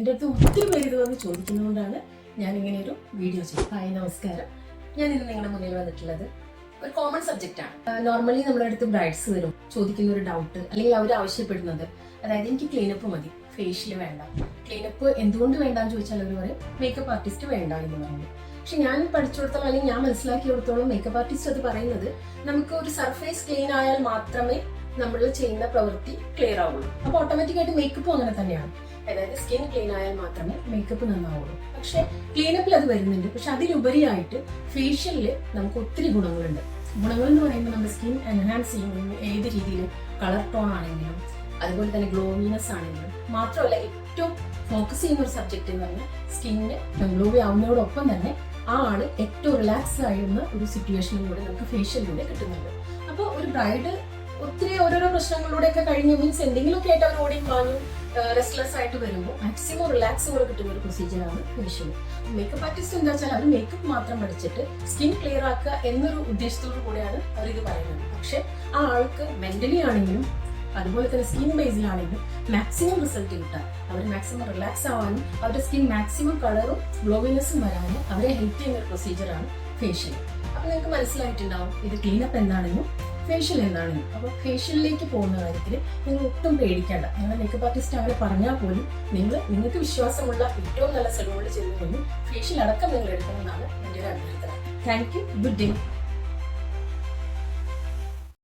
എൻ്റെ അടുത്ത് ഒത്തിരി പേര് ഇത് വന്ന് ചോദിക്കുന്നതുകൊണ്ടാണ് ഞാൻ ഇങ്ങനെ ഒരു വീഡിയോ ചെയ്തത്. ഹായ്, നമസ്കാരം. ഞാൻ ഇന്ന് നിങ്ങളുടെ മുന്നിൽ വന്നിട്ടുള്ളത് ഒരു കോമൺ സബ്ജക്റ്റ് ആണ്. നോർമലി നമ്മുടെ അടുത്ത് ബ്രൈഡ്സ് വരും, ചോദിക്കുന്ന ഒരു ഡൗട്ട് അല്ലെങ്കിൽ അവർ ആവശ്യപ്പെടുന്നത്, അതായത് എനിക്ക് ക്ലീനപ്പ് മതി, ഫേഷ്യൽ വേണ്ട. ക്ലീനപ്പ് എന്തുകൊണ്ട് വേണ്ടാന്ന് ചോദിച്ചാൽ അവർ പറയും മേക്കപ്പ് ആർട്ടിസ്റ്റ് വേണ്ട എന്ന് പറയുന്നത്. പക്ഷെ ഞാൻ പഠിച്ചിടത്തോളം അല്ലെങ്കിൽ ഞാൻ മനസ്സിലാക്കിയിടത്തോളം മേക്കപ്പ് ആർട്ടിസ്റ്റ് അത് പറയുന്നത് നമുക്ക് ഒരു സർഫേസ് ക്ലീൻ ആയാൽ മാത്രമേ നമ്മൾ ചെയ്യുന്ന പ്രവൃത്തി ക്ലിയർ ആവുള്ളൂ. അപ്പോൾ ഓട്ടോമാറ്റിക്കായിട്ട് മേക്കപ്പും അങ്ങനെ തന്നെയാണ്. അതായത് സ്കിൻ ക്ലീൻ ആയാൽ മാത്രമേ മേക്കപ്പ് നന്നാവുള്ളൂ. പക്ഷെ ക്ലീനപ്പിൽ അത് വരുന്നുണ്ട്. പക്ഷെ അതിലുപരിയായിട്ട് ഫേഷ്യലിൽ നമുക്ക് ഒത്തിരി ഗുണങ്ങളുണ്ട്. ഗുണങ്ങൾ എന്ന് പറയുമ്പോൾ നമ്മുടെ സ്കിൻ എൻഹാൻസ് ചെയ്യുന്ന ഏത് രീതിയിലും, കളർ ടോൺ ആണെങ്കിലും അതുപോലെ തന്നെ ഗ്ലോവിനെസ് ആണെങ്കിലും, മാത്രമല്ല ഏറ്റവും ഫോക്കസ് ചെയ്യുന്ന ഒരു സബ്ജക്റ്റ് എന്ന് പറഞ്ഞാൽ സ്കിന്നിന് ഗ്ലോവി ആവുന്നതോടൊപ്പം തന്നെ ആ ആള് ഏറ്റവും റിലാക്സ് ആയിരുന്ന ഒരു സിറ്റുവേഷനും കൂടെ നമുക്ക് ഫേഷ്യലിലൂടെ കിട്ടുന്നുണ്ട്. അപ്പോൾ ഒരു ബ്രൈഡ് ഒത്തിരി ഓരോരോ പ്രശ്നങ്ങളിലൂടെയൊക്കെ കഴിഞ്ഞു മീൻസ് എന്തെങ്കിലുമൊക്കെ ആയിട്ട് അവർ ഓടിയും വാങ്ങും റെസ്റ്റ്ലെസ് ആയിട്ട് വരുമ്പോൾ മാക്സിമം റിലാക്സ് കൂടെ കിട്ടുന്ന ഒരു പ്രൊസീജിയറാണ് ഫേഷ്യൽ. മേക്കപ്പ് ആർട്ടിസ്റ്റ് എന്താ വെച്ചാൽ അവർ മേക്കപ്പ് മാത്രം പഠിച്ചിട്ട് സ്കിൻ ക്ലിയർ ആക്കുക എന്നൊരു ഉദ്ദേശത്തോടു കൂടെയാണ് അവരിത് പറയുന്നത്. പക്ഷെ ആ ആൾക്ക് മെന്റലി ആണെങ്കിലും അതുപോലെ തന്നെ സ്കിൻ ബേസിലാണെങ്കിലും മാക്സിമം റിസൾട്ട് കിട്ടാൻ, അവർ മാക്സിമം റിലാക്സ് ആവാനും അവരുടെ സ്കിൻ മാക്സിമം കളറും ഗ്ലോവിനെസ്സും വരാനും അവരെ ഹെൽപ്പ് ചെയ്യുന്ന ഒരു പ്രൊസീജിയറാണ് ഫേഷ്യൽ. അപ്പൊ നിങ്ങൾക്ക് മനസ്സിലായിട്ടുണ്ടാവും ഇത് ക്ലീനപ്പ് എന്താണെന്നും ഫേഷ്യൽ എന്താണെന്നും. അപ്പോൾ ഫേഷ്യലിലേക്ക് പോകുന്ന കാര്യത്തിൽ നിങ്ങൾ ഒട്ടും പേടിക്കേണ്ട. നിങ്ങളുടെ മേക്കപ്പ് ആർട്ടിസ്റ്റ് അങ്ങനെ പറഞ്ഞാൽ പോലും നിങ്ങൾക്ക് വിശ്വാസമുള്ള ഏറ്റവും നല്ല സലൂണിൽ ചെന്നുകൊണ്ടും ഫേഷ്യൽ അടക്കം നിങ്ങൾ എടുക്കണമെന്നാണ് എൻ്റെ ഒരു അഭ്യർത്ഥന. Thank you. Good day.